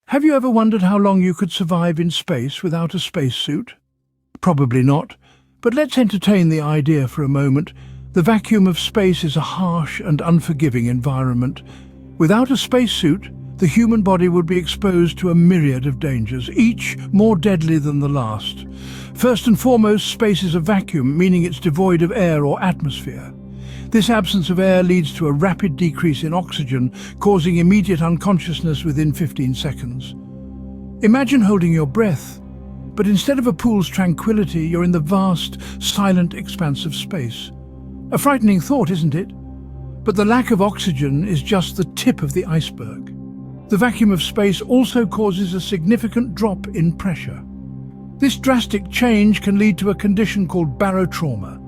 Have you ever wondered how long you could survive in space without a spacesuit? Probably not, but let's entertain the idea for a moment. The vacuum of space is a harsh and unforgiving environment. Without a spacesuit, the human body would be exposed to a myriad of dangers, each more deadly than the last. First and foremost, space is a vacuum, meaning it's devoid of air or atmosphere. This absence of air leads to a rapid decrease in oxygen, causing immediate unconsciousness within 15 seconds. Imagine holding your breath, but instead of a pool's tranquility, you're in the vast, silent expanse of space. A frightening thought, isn't it? But the lack of oxygen is just the tip of the iceberg. The vacuum of space also causes a significant drop in pressure. This drastic change can lead to a condition called barotrauma,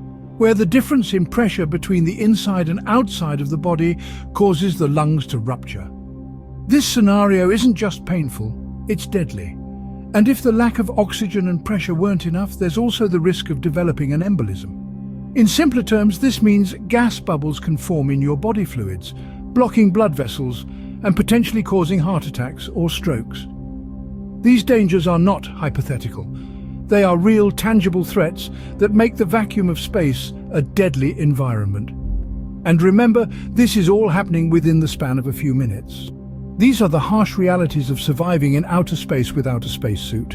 where the difference in pressure between the inside and outside of the body causes the lungs to rupture. This scenario isn't just painful, it's deadly. And if the lack of oxygen and pressure weren't enough, there's also the risk of developing an embolism. In simpler terms, this means gas bubbles can form in your body fluids, blocking blood vessels and potentially causing heart attacks or strokes. These dangers are not hypothetical. They are real, tangible threats that make the vacuum of space a deadly environment. And remember, this is all happening within the span of a few minutes. These are the harsh realities of surviving in outer space without a spacesuit.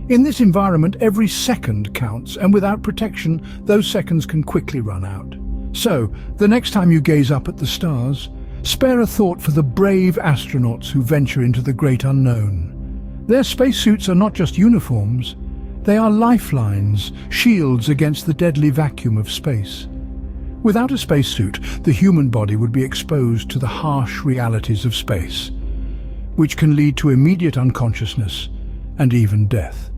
In this environment, every second counts, and without protection, those seconds can quickly run out. So, the next time you gaze up at the stars, spare a thought for the brave astronauts who venture into the great unknown. Their spacesuits are not just uniforms, they are lifelines, shields against the deadly vacuum of space. Without a spacesuit, the human body would be exposed to the harsh realities of space, which can lead to immediate unconsciousness and even death.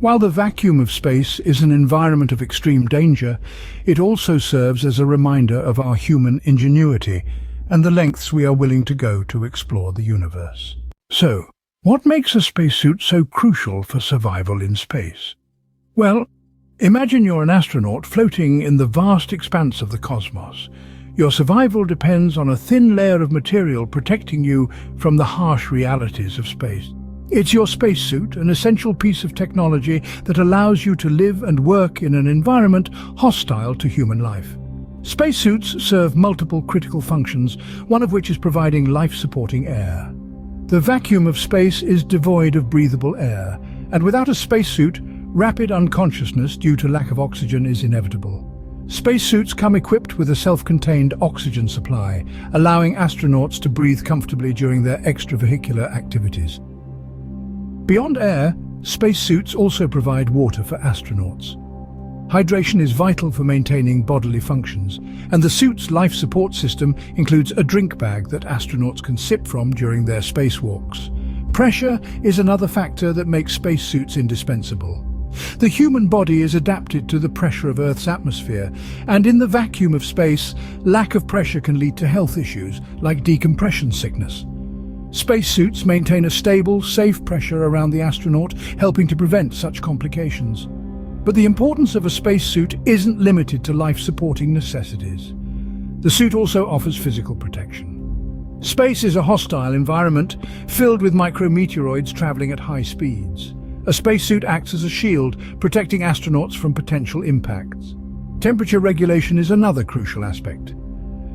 While the vacuum of space is an environment of extreme danger, it also serves as a reminder of our human ingenuity and the lengths we are willing to go to explore the universe. So, what makes a spacesuit so crucial for survival in space? Well, imagine you're an astronaut floating in the vast expanse of the cosmos. Your survival depends on a thin layer of material protecting you from the harsh realities of space. It's your spacesuit, an essential piece of technology that allows you to live and work in an environment hostile to human life. Spacesuits serve multiple critical functions, one of which is providing life-supporting air. The vacuum of space is devoid of breathable air, and without a spacesuit, rapid unconsciousness due to lack of oxygen is inevitable. Spacesuits come equipped with a self-contained oxygen supply, allowing astronauts to breathe comfortably during their extravehicular activities. Beyond air, spacesuits also provide water for astronauts. Hydration is vital for maintaining bodily functions, and the suit's life support system includes a drink bag that astronauts can sip from during their spacewalks. Pressure is another factor that makes spacesuits indispensable. The human body is adapted to the pressure of Earth's atmosphere, and in the vacuum of space, lack of pressure can lead to health issues like decompression sickness. Spacesuits maintain a stable, safe pressure around the astronaut, helping to prevent such complications. But the importance of a spacesuit isn't limited to life-supporting necessities. The suit also offers physical protection. Space is a hostile environment filled with micrometeoroids traveling at high speeds. A spacesuit acts as a shield, protecting astronauts from potential impacts. Temperature regulation is another crucial aspect.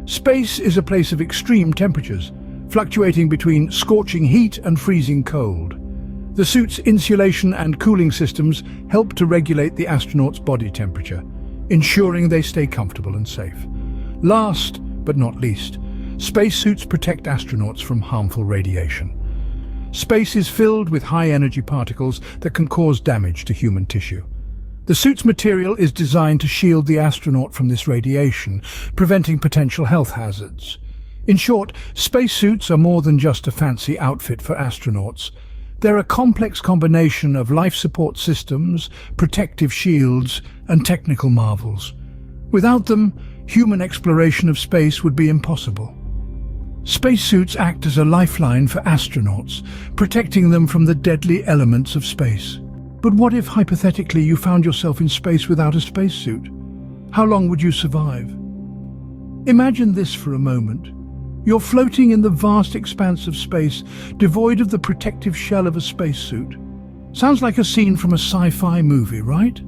Space is a place of extreme temperatures, fluctuating between scorching heat and freezing cold. The suit's insulation and cooling systems help to regulate the astronaut's body temperature, ensuring they stay comfortable and safe. Last but not least, spacesuits protect astronauts from harmful radiation. Space is filled with high-energy particles that can cause damage to human tissue. The suit's material is designed to shield the astronaut from this radiation, preventing potential health hazards. In short, spacesuits are more than just a fancy outfit for astronauts. They're a complex combination of life support systems, protective shields, and technical marvels. Without them, human exploration of space would be impossible. Spacesuits act as a lifeline for astronauts, protecting them from the deadly elements of space. But what if, hypothetically, you found yourself in space without a spacesuit? How long would you survive? Imagine this for a moment. You're floating in the vast expanse of space, devoid of the protective shell of a spacesuit. Sounds like a scene from a sci-fi movie, right?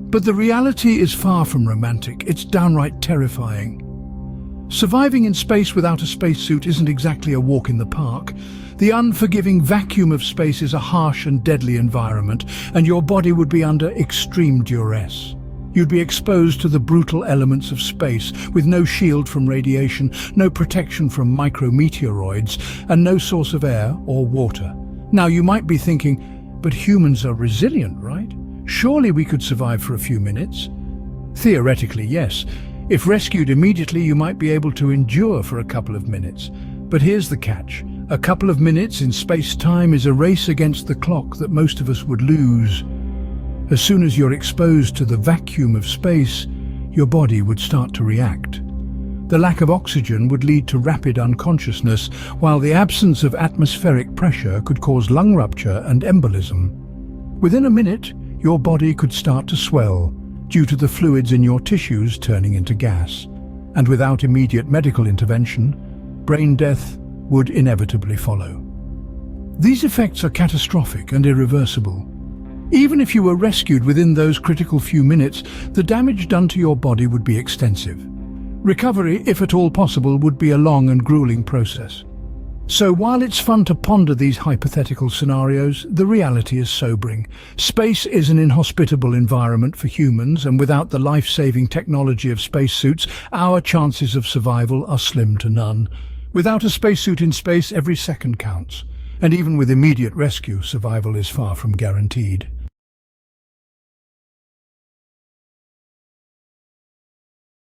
But the reality is far from romantic. It's downright terrifying. Surviving in space without a spacesuit isn't exactly a walk in the park. The unforgiving vacuum of space is a harsh and deadly environment, and your body would be under extreme duress. You'd be exposed to the brutal elements of space, with no shield from radiation, no protection from micrometeoroids, and no source of air or water. Now, you might be thinking, but humans are resilient, right? Surely we could survive for a few minutes? Theoretically, yes. If rescued immediately, you might be able to endure for a couple of minutes. But here's the catch. A couple of minutes in space-time is a race against the clock that most of us would lose. As soon as you're exposed to the vacuum of space, your body would start to react. The lack of oxygen would lead to rapid unconsciousness, while the absence of atmospheric pressure could cause lung rupture and embolism. Within a minute, your body could start to swell due to the fluids in your tissues turning into gas. And without immediate medical intervention, brain death would inevitably follow. These effects are catastrophic and irreversible. Even if you were rescued within those critical few minutes, the damage done to your body would be extensive. Recovery, if at all possible, would be a long and grueling process. So while it's fun to ponder these hypothetical scenarios, the reality is sobering. Space is an inhospitable environment for humans, and without the life-saving technology of spacesuits, our chances of survival are slim to none. Without a spacesuit in space, every second counts. And even with immediate rescue, survival is far from guaranteed.